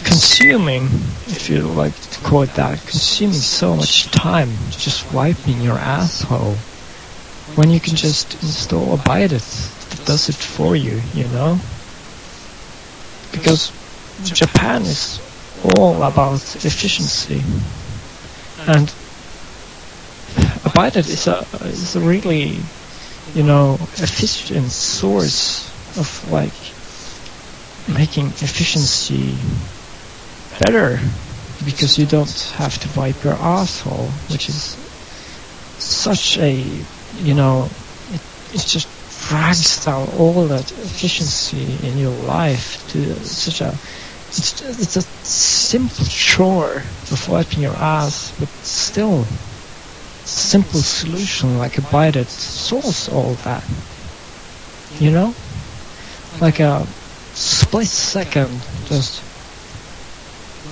consuming, if you like to call it that, consuming so much time just wiping your asshole when you can just install a byte that does it for you, you know? Because Japan is all about efficiency, and a byte is a really, you know, efficient source of like making efficiency better, because you don't have to wipe your asshole, which is such a, you know, it just drags down all that efficiency in your life to such a, it's a simple chore of wiping your ass, but still simple solution like a byte that solves all that, you know, like a split second just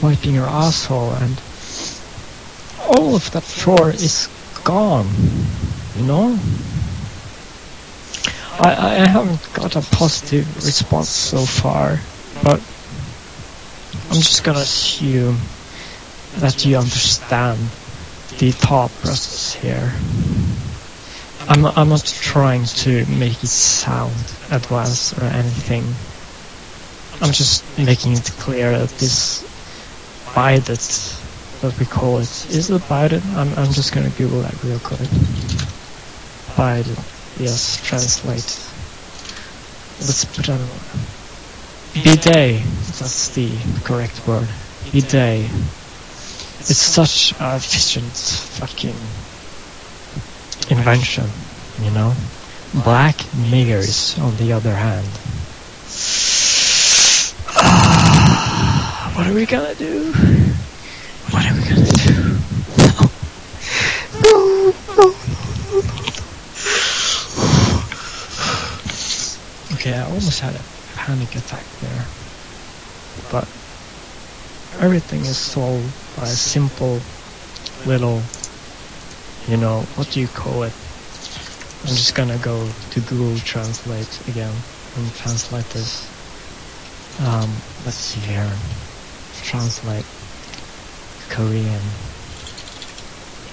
wiping your asshole and all of that chore is gone, you know. I haven't got a positive response so far, but I'm just gonna assume that you understand the thought process here. I'm not trying to make it sound advanced or anything. I'm just making it clear that this byte that we call it is a byte. I'm just gonna Google that real quick. Byte, yes, translate. Let's put on bidet. That's the correct word. Bidet. It's such a efficient fucking invention, you know. Black niggers, on the other hand. What are we gonna do? What are we gonna do? No. Okay, I almost had a panic attack there. But everything is solved by a simple little, you know, what do you call it? I'm just gonna go to Google Translate again and translate this. Let's see here. Translate Korean,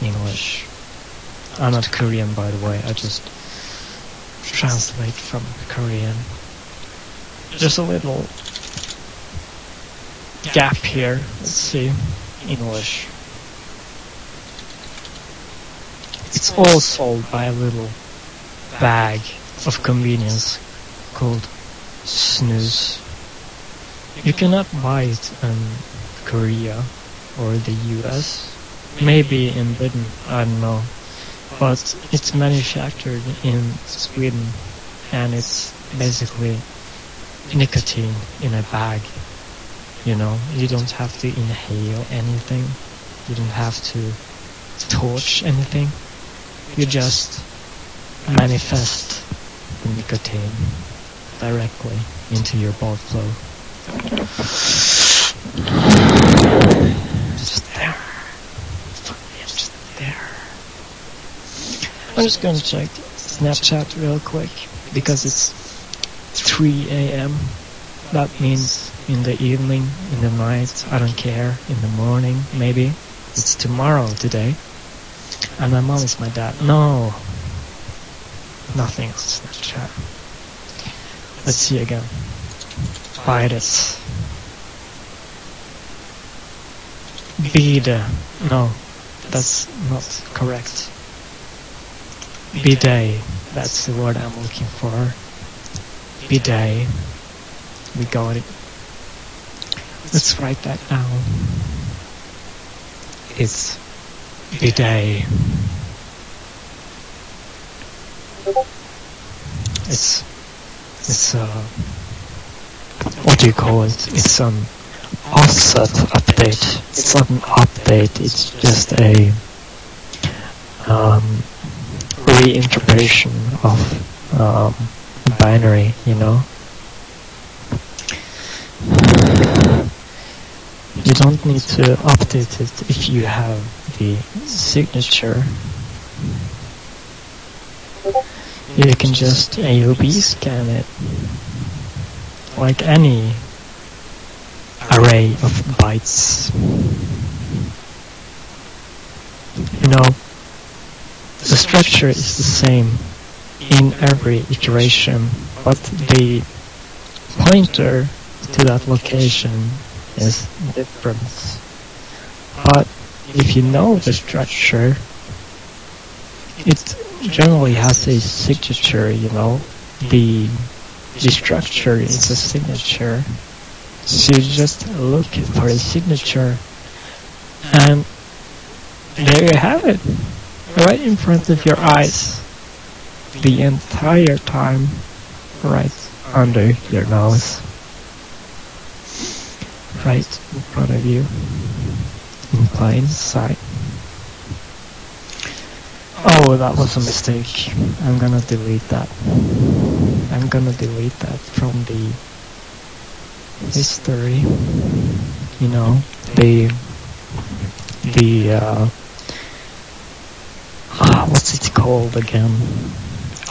English. I'm not Korean, by the way. I just translate from Korean. There's a little gap here. Let's see. English. It's all sold by a little bag of convenience called snooze. You cannot buy it in Korea or the US. Maybe in Britain, I don't know. But it's manufactured in Sweden, and it's basically nicotine in a bag. You know, you don't have to inhale anything. You don't have to torch anything. You just manifest the nicotine directly into your blood flow. Just there. Just there. I'm just gonna check Snapchat real quick because it's 3 a.m. That means in the evening, in the night, I don't care, in the morning, maybe. It's tomorrow today. And my mom is my dad. No. Nothing on Snapchat. Let's see again. Virus. Bide. No, that's not correct. Bidet. That's the word I'm looking for. Bidet. We got it. Let's write that down. It's bidet. It's what do you call it? It's an offset update. It's not an update, it's just a reinterpretation of binary, you know. You don't need to update it if you have the signature. You can just AOB scan it like any array array of bytes. You know, the structure is the same in every iteration, but the pointer to that location is different. But if you know the structure, it generally has a signature, you know. The structure is a signature. So you just look for a signature, and there you have it, right in front of your eyes, the entire time, right under your nose, right in front of you, in plain sight. Oh, that was a mistake. I'm gonna delete that. I'm gonna delete that from the history. You know, what's it called again?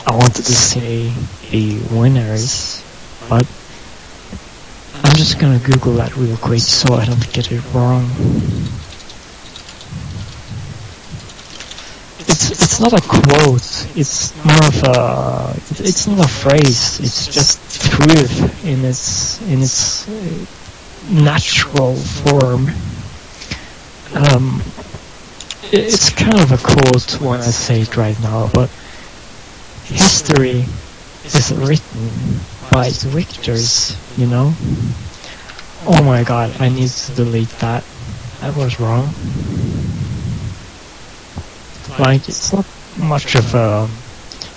I wanted to say the winners, but I'm just gonna Google that real quick so I don't get it wrong. It's not a quote, it's more of a, it's not a phrase, it's just truth in its natural form. It's kind of a quote when I say it right now, but history is written by its victors, you know? Oh my god, I need to delete that. That was wrong. Like, it's not much of a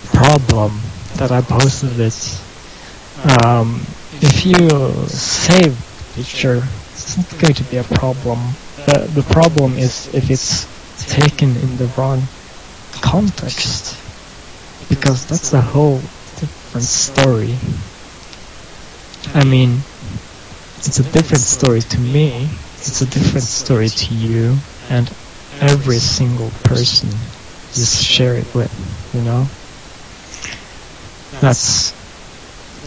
problem that I posted it. If you save the picture, it's not going to be a problem. The problem is if it's taken in the wrong context, because that's a whole different story. I mean, it's a different story to me, it's a different story to you, and every single person you share it with, you know? That's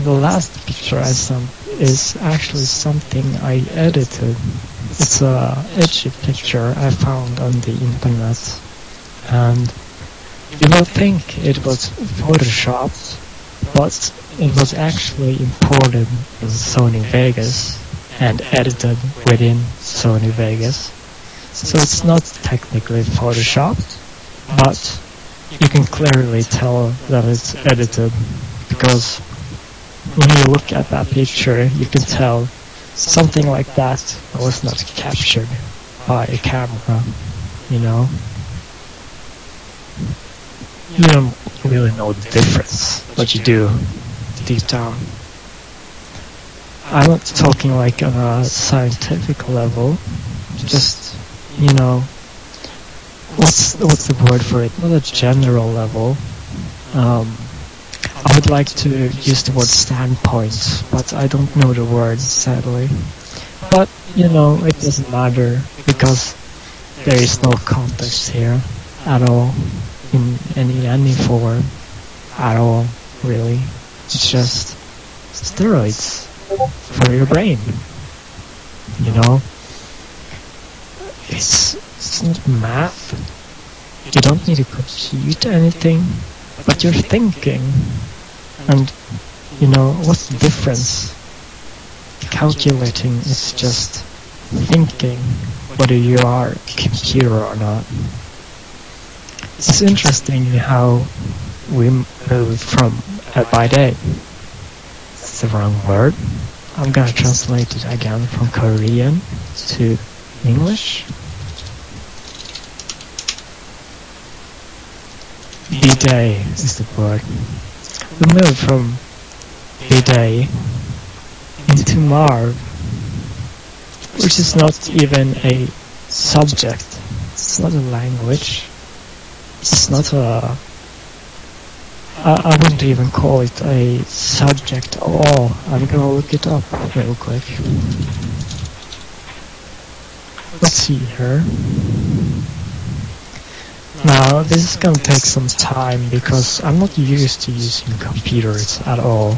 the last picture I sent is actually something I edited. It's a edgy picture I found on the internet, and you will think it was photoshopped, but it was actually imported in Sony Vegas and edited within Sony Vegas. So it's not technically photoshopped, but you can clearly tell that it's edited, because when you look at that picture, you can tell something like that was not captured by a camera, you know? You don't really know the difference, but you do, deep down. I'm not talking like on a scientific level, just, you know, what's the word for it? Not a general level. I would like to use the word standpoint, but I don't know the word, sadly. But, you know, it doesn't matter, because there is no context here at all, in any form at all, really. It's just steroids for your brain, you know? It's not math. You don't need to compute anything, but you're thinking. And, you know, what's the difference? Calculating is just thinking, whether you are a computer or not. It's interesting how we move from by day. It's the wrong word. I'm gonna translate it again from Korean to English. B-day is the word. We move from B-day into Marv, which is not even a subject. It's not a language. It's not a... I wouldn't even call it a subject at all. I'm gonna look it up real quick. Let's see here. Now, this is gonna take some time because I'm not used to using computers at all.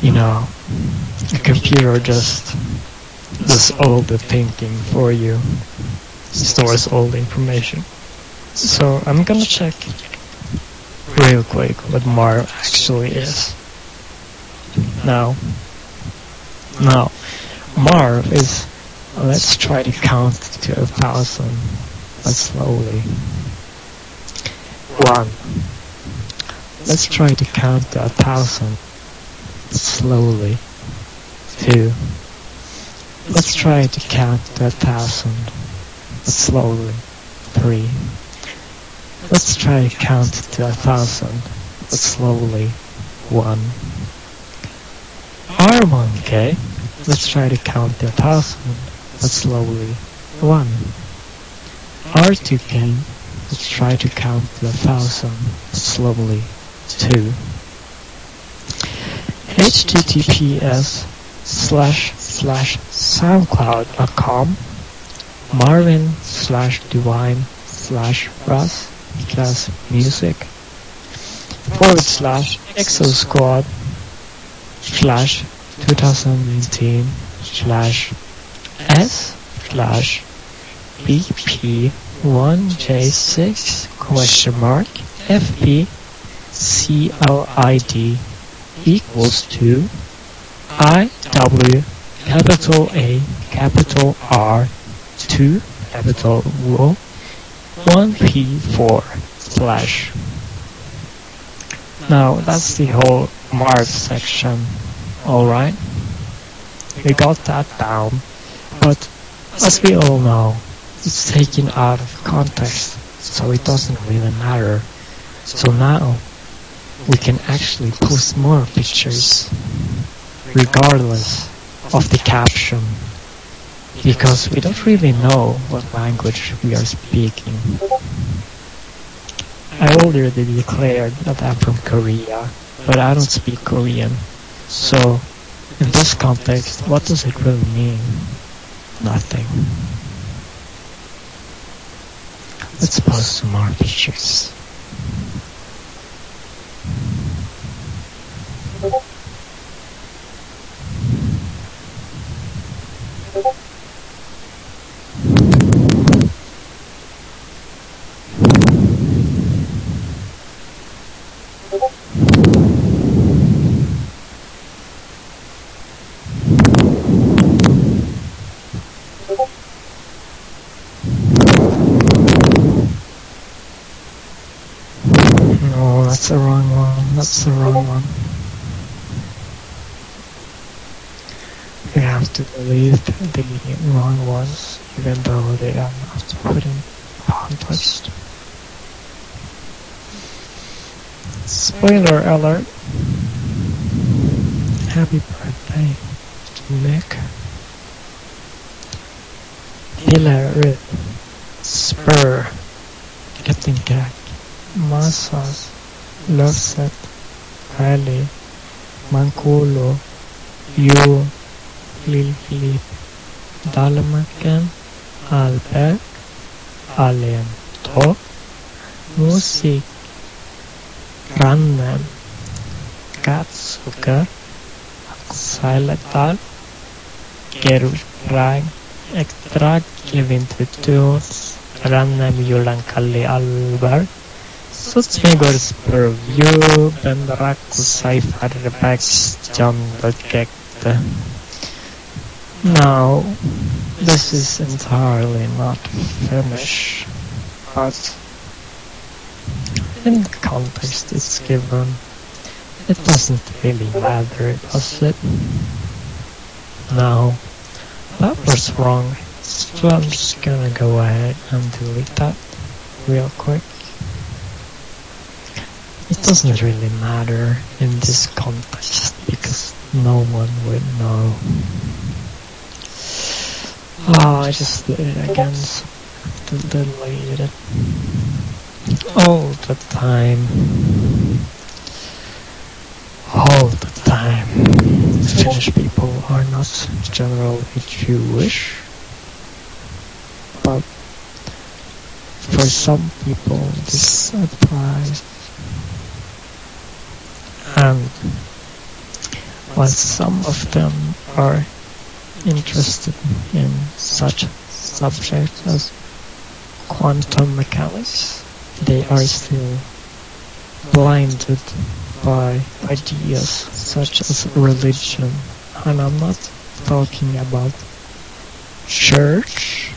You know, a computer just does all the thinking for you, stores all the information. So I'm gonna check real quick what Marv actually is. Now, Marv is, let's try to count to 1,000, but slowly. 1. Let's try to count to 1,000, but slowly. 2. Let's try to count to 1,000, but slowly. 3. Let's try to count to 1,000, but slowly. 1. R1K. Let's try to count to 1,000, but slowly. 1. R2K. Let's try to count to 1,000, but slowly. 2. https://soundcloud.com marvin/divine/russ/music /2019/S/BP1J6 equals to IW capital A capital R 2 capital O 1P4 slash. Now that's the whole Marv section. Alright, we got that down, but as we all know, it's taken out of context, so it doesn't really matter. So now we can actually post more pictures regardless of the caption, because we don't really know what language we are speaking. I already declared that I'm from Korea, but I don't speak Korean. So in this context, what does it really mean? Nothing. Let's post some more pictures. No, that's the wrong one. That's the wrong one. We have to delete the wrong ones, even though they are not put in context. Spoiler alert. Happy birthday to Nick. Pillar, spur, getting cat, masas, loveset, Kylie, Mankulo, you, Lil Philip, Dalamakan, Albert, Alien, To, Musik, Random, Katsuka, Siletal, Gerus Prag, Extract, Kevin Tutus, Random Yulan Kali Albert, Sutsmigor Spurview, Bendraku Saifar Rebex, John the Gekte. Now, this is entirely not finished, but in the context it's given, it doesn't really matter, does it? No, that was wrong, so I'm just gonna go ahead and delete that real quick. It doesn't really matter in this context because no one would know. Oh, I just did it again, so I have to delete it all the time. All the time. Finnish people are not generally Jewish, but for some people this applies. And while some of them are interested in such subjects as quantum mechanics, they are still blinded by ideas such as religion. And I'm not talking about church,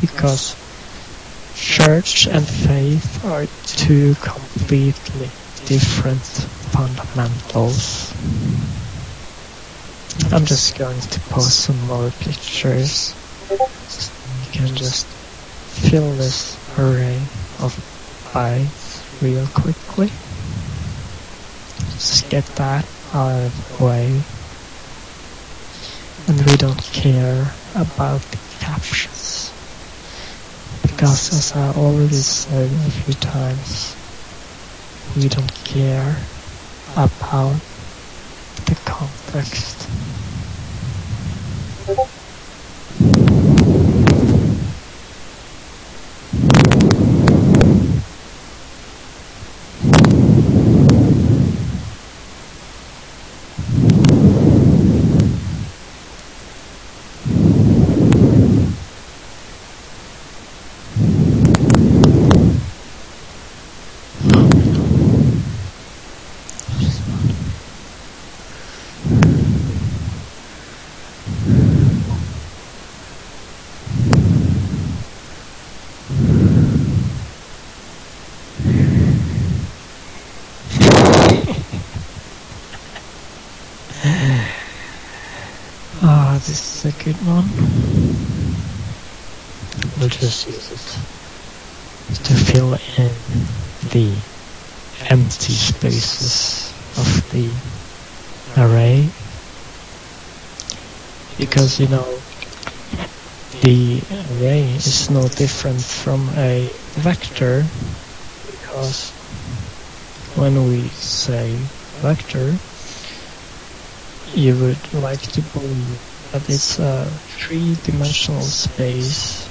because church and faith are two completely different fundamentals. I'm just going to post some more pictures so you can just fill this array of bytes real quickly. Just get that out of the way. And we don't care about the captions, because as I already said a few times, we don't care about the context. This is a good one. We'll just use it to fill in the empty spaces of the array. Because, you know, the array is no different from a vector, because when we say vector, you would like to believe that it's a three-dimensional space,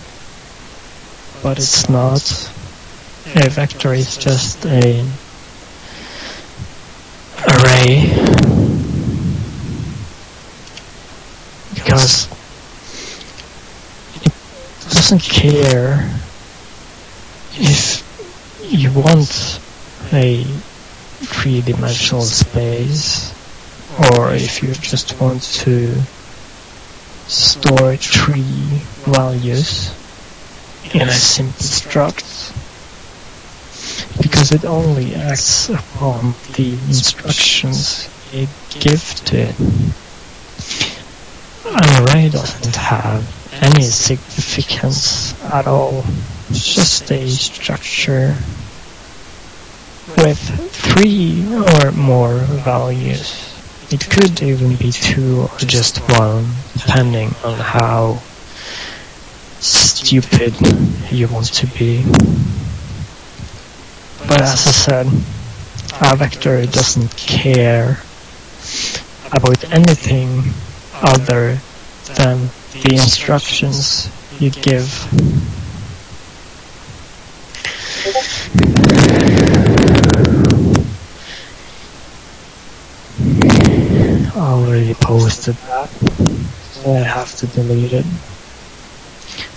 but it's not. A vector is just an array, because it doesn't care if you want a three-dimensional space or if you just want to store three values in a simple struct, because it only acts upon the instructions you give to it. An array doesn't have any significance at all. It's just a structure with three or more values. It could even be two or just one, depending on how stupid you want to be. But as I said, a vector doesn't care about anything other than the instructions you give. I already posted that, so I have to delete it.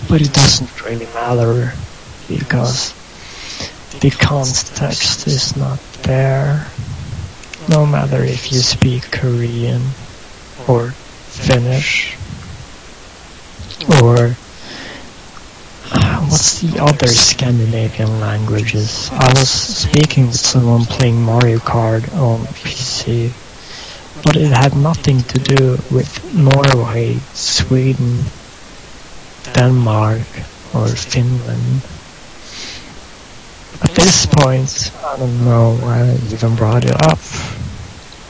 But it doesn't really matter, because the context is not there. No matter if you speak Korean or Finnish or what's the other Scandinavian languages? I was speaking with someone playing Mario Kart on PC, but it had nothing to do with Norway, Sweden, Denmark, or Finland. At this point, I don't know why I even brought it up,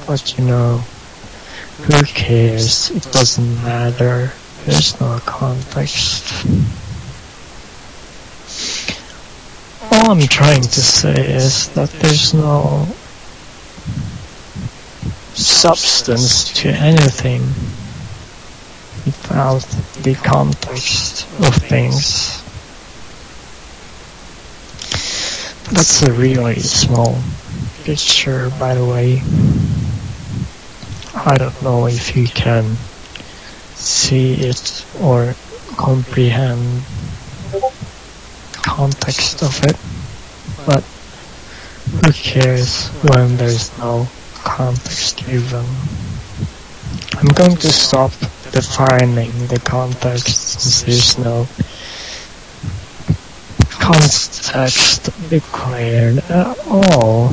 but you know, who cares? It doesn't matter. There's no context. All I'm trying to say is that there's no substance to anything without the context of things. That's a really small picture, by the way. I don't know if you can see it or comprehend context of it, but who cares when there's no context given? I'm going to stop defining the context since there's no context declared at all.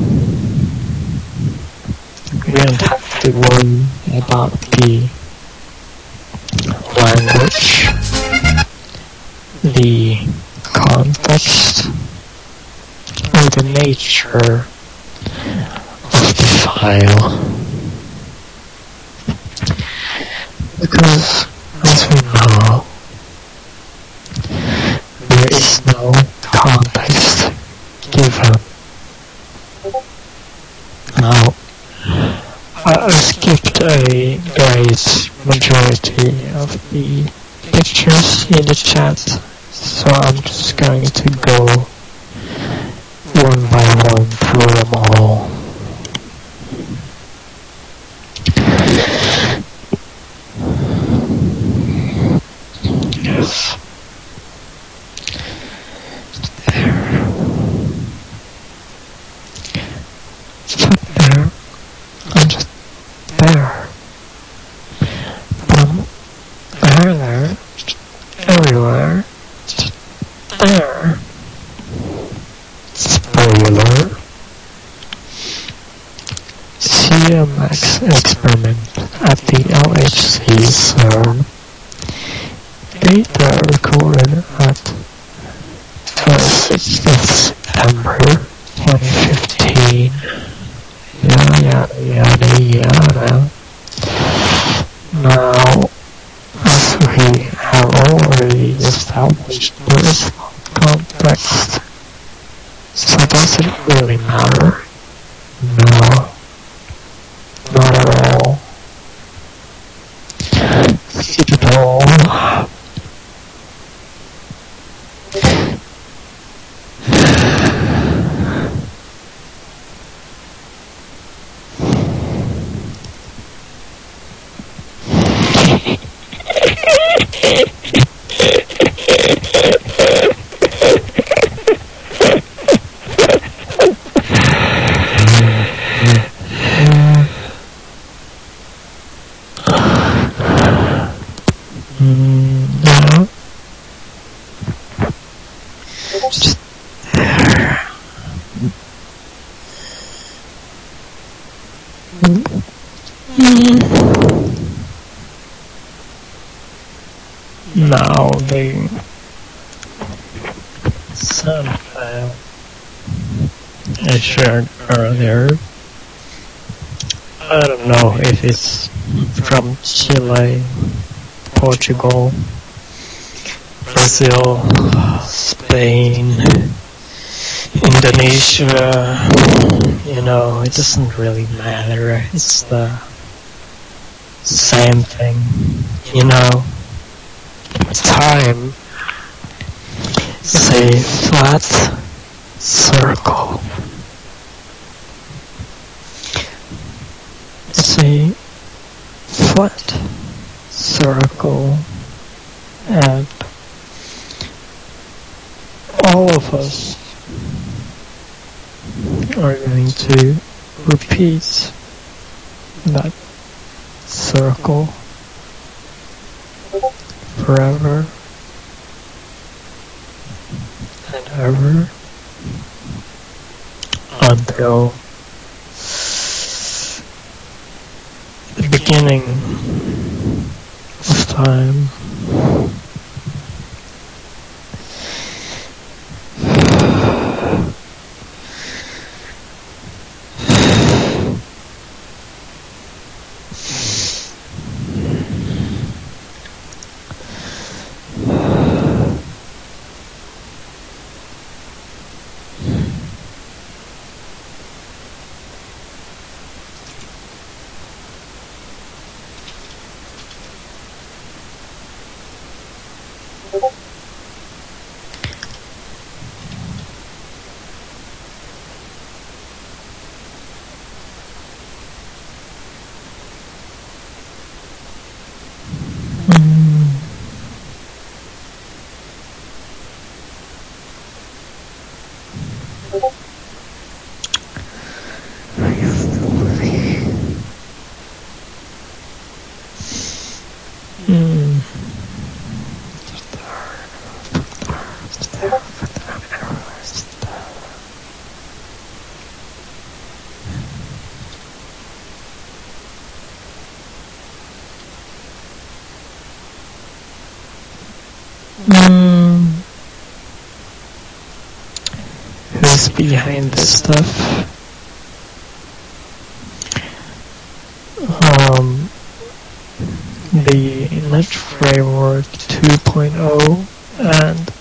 We don't have to worry about the language, the context, or the nature of the file. Because, as we know, there is no context given. Now, I skipped a great majority of the pictures in the chat, so I'm just going to go one by one through them all. Yes. Stop there. I'm just there. From there, everywhere, just there. Spoiler. CMX experiment at the LHC CERN. Data recorded at 6th of September 2015. Yada yada yada yada. Now, as we have already established, there is context. So does it really matter? No. Not at all. Skip it all. No. Just there. Now the sound file I shared earlier, I don't know if it's from Chile, Portugal, Brazil, Spain, Indonesia, it doesn't really matter. It's the same thing, Time is a flat circle. It's a flat circle, and all of us are going to repeat that circle forever and ever until the beginning of time. Mm, who's behind this stuff? The Net Framework 2.0 and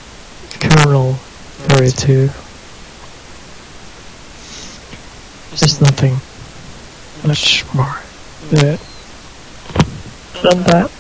Kernel 32. There's nothing much more than that.